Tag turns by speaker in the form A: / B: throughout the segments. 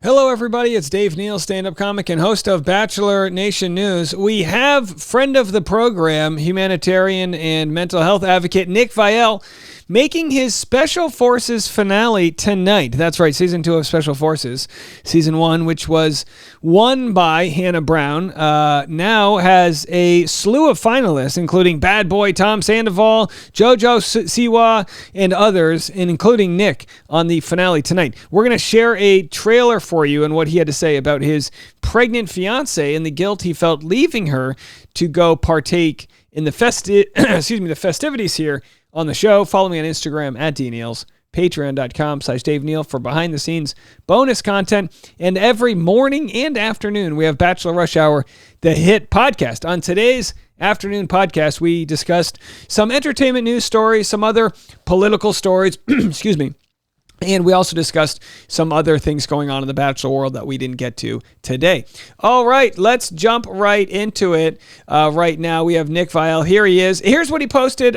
A: Hello, everybody. It's Dave Neal, stand-up comic and host of Bachelor Nation News. We have friend of the program, humanitarian and mental health advocate Nick Viall, making his Special Forces finale tonight. That's right, Season 2 of Special Forces. Season 1, which was won by Hannah Brown, now has a slew of finalists, including bad boy Tom Sandoval, JoJo Siwa, and others, and including Nick on the finale tonight. We're going to share a trailer for you and what he had to say about his pregnant fiance and the guilt he felt leaving her to go partake in the festivities here on the show. Follow me on Instagram at DNeals, patreon.com/Dave Neal for behind the scenes bonus content. And every morning and afternoon, we have Bachelor Rush Hour, the hit podcast. On today's afternoon podcast, we discussed some entertainment news stories, some other political stories, excuse me. And we also discussed some other things going on in the Bachelor world that we didn't get to today. All right, let's jump right into it. Right now, we have Nick Viall. Here he is. Here's what he posted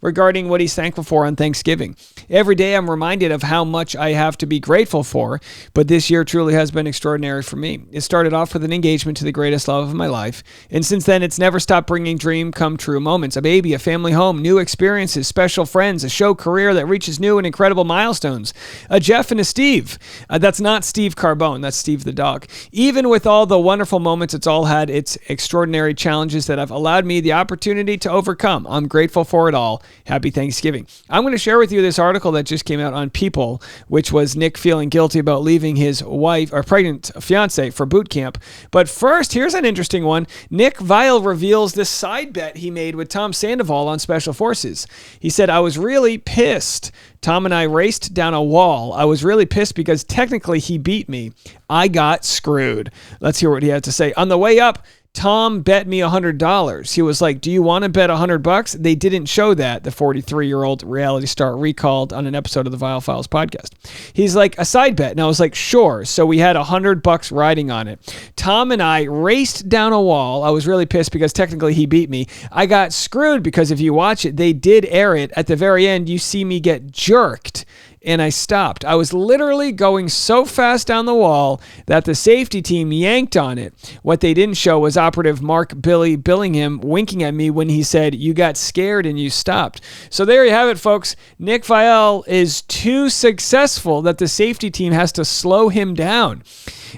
A: regarding what he's thankful for on Thanksgiving. Every day, I'm reminded of how much I have to be grateful for, but this year truly has been extraordinary for me. It started off with an engagement to the greatest love of my life, and since then, it's never stopped bringing dream come true moments. A baby, a family home, new experiences, special friends, a show career that reaches new and incredible milestones. A Jeff and a Steve. That's not Steve Carbone. That's Steve the dog. Even with all the wonderful moments, it's all had its extraordinary challenges that have allowed me the opportunity to overcome. I'm grateful for it all. Happy Thanksgiving. I'm going to share with you this article that just came out on People, which was Nick feeling guilty about leaving his wife or pregnant fiance for boot camp. But first, here's an interesting one. Nick Viall reveals this side bet he made with Tom Sandoval on Special Forces. He said, I was really pissed. Tom and I raced down a wall. I was really pissed because technically he beat me. I got screwed. Let's hear what he had to say. On the way up, Tom bet me $100. He was like, do you want to bet $100? They didn't show that, the 43-year-old reality star recalled on an episode of the Viall Files podcast. He's like, a side bet. And I was like, sure. So we had $100 riding on it. Tom and I raced down a wall. I was really pissed because technically he beat me. I got screwed because if you watch it, they did air it. At the very end, you see me get jerked. And I stopped. I was literally going so fast down the wall that the safety team yanked on it. What they didn't show was operative Mark Billy Billingham winking at me when he said, you got scared and you stopped. So there you have it, folks. Nick Viall is too successful that the safety team has to slow him down.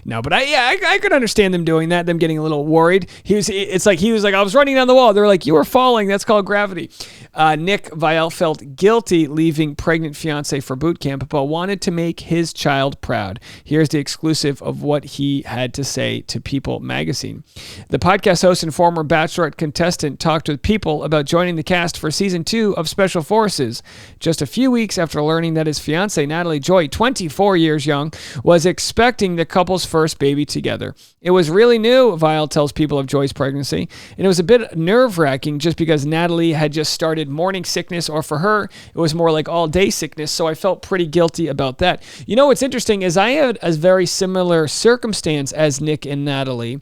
A: No, but I could understand them doing that, them getting a little worried. He was like, I was running down the wall. They were like, you were falling. That's called gravity. Nick Viall felt guilty leaving pregnant fiance for boot camp, but wanted to make his child proud. Here's the exclusive of what he had to say to People magazine. The podcast host and former Bachelorette contestant talked with People about joining the cast for season 2 of Special Forces. Just a few weeks after learning that his fiance, Natalie Joy, 24 years young, was expecting the couple's first baby together. It was really new, Viall tells People of Joy's pregnancy, and it was a bit nerve-wracking just because Natalie had just started morning sickness, or for her, it was more like all-day sickness, so I felt pretty guilty about that. You know what's interesting is I had a very similar circumstance as Nick and Natalie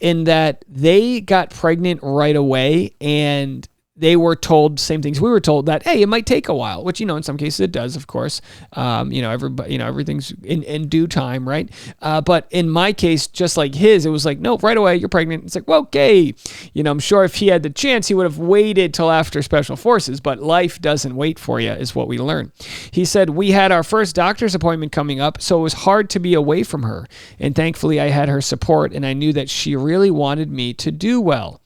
A: in that they got pregnant right away, and they were told same things we were told, that, hey, it might take a while, which, in some cases it does, of course. Everybody, everything's in due time, right? But in my case, just like his, it was like, no, right away, you're pregnant. It's like, well, okay. I'm sure if he had the chance, he would have waited till after Special Forces, but life doesn't wait for you, is what we learned. He said, we had our first doctor's appointment coming up, so it was hard to be away from her. And thankfully, I had her support, and I knew that she really wanted me to do well.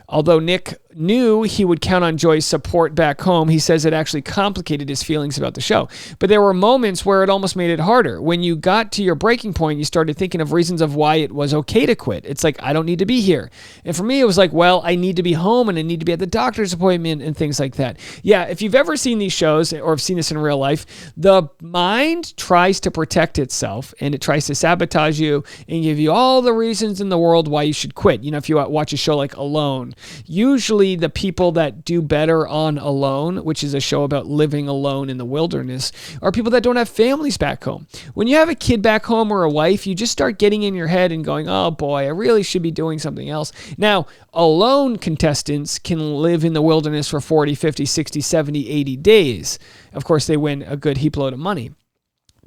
A: Although Nick knew he would count on Joy's support back home, he says it actually complicated his feelings about the show. But there were moments where it almost made it harder. When you got to your breaking point, you started thinking of reasons of why it was okay to quit. It's like, I don't need to be here. And for me, it was like, well, I need to be home and I need to be at the doctor's appointment and things like that. Yeah, if you've ever seen these shows or have seen this in real life, the mind tries to protect itself and it tries to sabotage you and give you all the reasons in the world why you should quit. If you watch a show like Alone, usually the people that do better on Alone, which is a show about living alone in the wilderness, are people that don't have families back home. When you have a kid back home or a wife, you just start getting in your head and going, oh boy, I really should be doing something else. Now, Alone contestants can live in the wilderness for 40, 50, 60, 70, 80 days. Of course, they win a good heap load of money.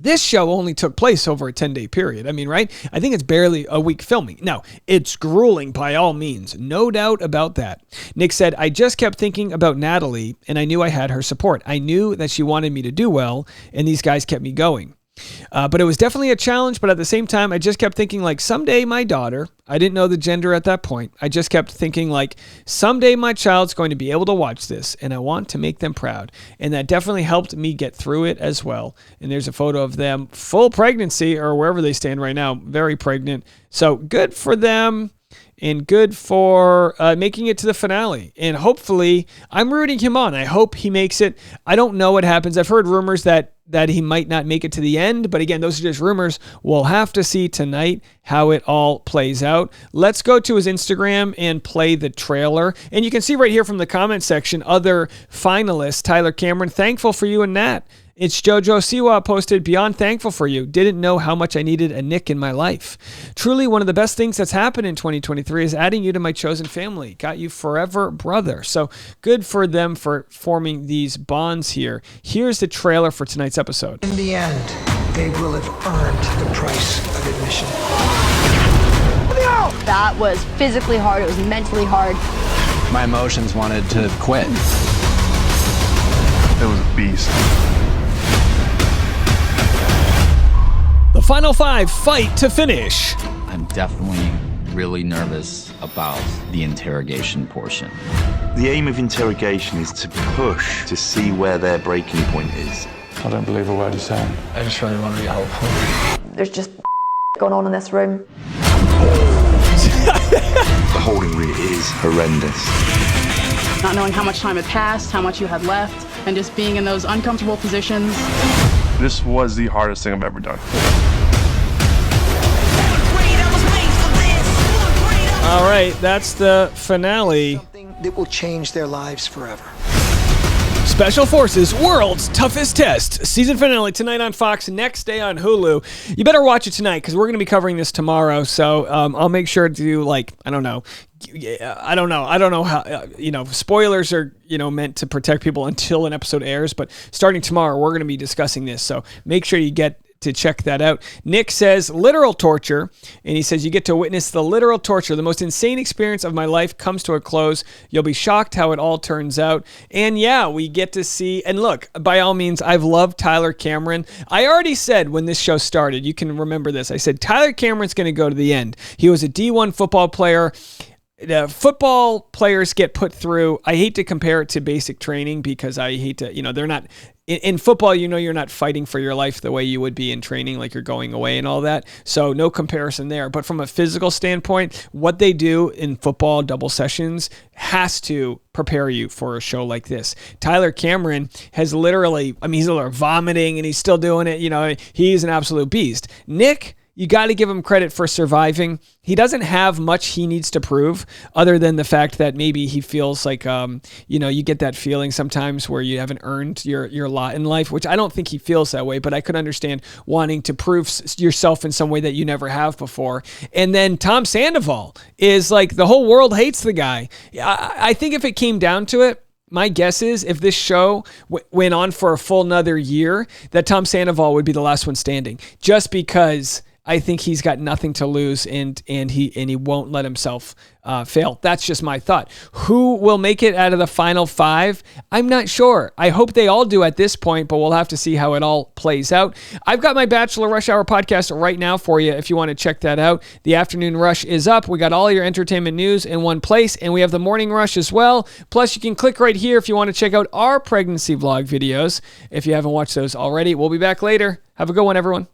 A: This show only took place over a 10-day period. I mean, right? I think it's barely a week filming. No, it's grueling by all means. No doubt about that. Nick said, I just kept thinking about Natalie, and I knew I had her support. I knew that she wanted me to do well, and these guys kept me going. But it was definitely a challenge, but at the same time, I just kept thinking like someday my daughter, I didn't know the gender at that point. I just kept thinking like someday my child's going to be able to watch this and I want to make them proud. And that definitely helped me get through it as well. And there's a photo of them full pregnancy or wherever they stand right now, very pregnant. So good for them. And good for making it to the finale. And hopefully, I'm rooting him on. I hope he makes it. I don't know what happens. I've heard rumors that he might not make it to the end. But again, those are just rumors. We'll have to see tonight how it all plays out. Let's go to his Instagram and play the trailer. And you can see right here from the comment section, other finalists, Tyler Cameron, thankful for you and Nat. It's Jojo Siwa posted, beyond thankful for you. Didn't know how much I needed a Nick in my life. Truly one of the best things that's happened in 2023 is adding you to my chosen family. Got you forever, brother. So good for them for forming these bonds here. Here's the trailer for tonight's episode.
B: In the end, they will have earned the price of admission.
C: That was physically hard. It was mentally hard.
D: My emotions wanted to quit.
E: It was a beast.
A: The final 5 fight to finish.
F: I'm definitely really nervous about the interrogation portion.
G: The aim of interrogation is to push to see where their breaking point is.
E: I don't believe a word he's saying.
D: I just really want to be helpful.
C: There's just going on in this room.
G: The holding really is horrendous.
H: Not knowing how much time had passed, how much you had left, and just being in those uncomfortable positions.
E: This was the hardest thing I've ever done.
A: All right, that's the finale.
B: Something that will change their lives forever.
A: Special Forces World's Toughest Test. Season finale tonight on Fox, next day on Hulu. You better watch it tonight because we're going to be covering this tomorrow. So I'll make sure to, I don't know how, spoilers are, meant to protect people until an episode airs. But starting tomorrow, we're going to be discussing this. So make sure you get to check that out. Nick says literal torture, and he says you get to witness the literal torture. The most insane experience of my life comes to a close. You'll be shocked how it all turns out. And yeah, we get to see, and look, by all means, I've loved Tyler Cameron. I already said when this show started, you can remember this, I said Tyler Cameron's going to go to the end. He was a D1 football player. Football players get put through, I hate to compare it to basic training because I hate to, they're not, in football, you're not fighting for your life the way you would be in training, like you're going away and all that. So no comparison there. But from a physical standpoint, what they do in football double sessions has to prepare you for a show like this. Tyler Cameron has literally, he's vomiting and he's still doing it. He's an absolute beast. Nick, you got to give him credit for surviving. He doesn't have much he needs to prove other than the fact that maybe he feels like, you get that feeling sometimes where you haven't earned your lot in life, which I don't think he feels that way, but I could understand wanting to prove yourself in some way that you never have before. And then Tom Sandoval is like, the whole world hates the guy. I think if it came down to it, my guess is if this show went on for a full another year, that Tom Sandoval would be the last one standing, just because I think he's got nothing to lose and he won't let himself fail. That's just my thought. Who will make it out of the final 5? I'm not sure. I hope they all do at this point, but we'll have to see how it all plays out. I've got my Bachelor Rush Hour podcast right now for you if you want to check that out. The Afternoon Rush is up. We got all your entertainment news in one place, and we have the Morning Rush as well. Plus, you can click right here if you want to check out our pregnancy vlog videos if you haven't watched those already. We'll be back later. Have a good one, everyone.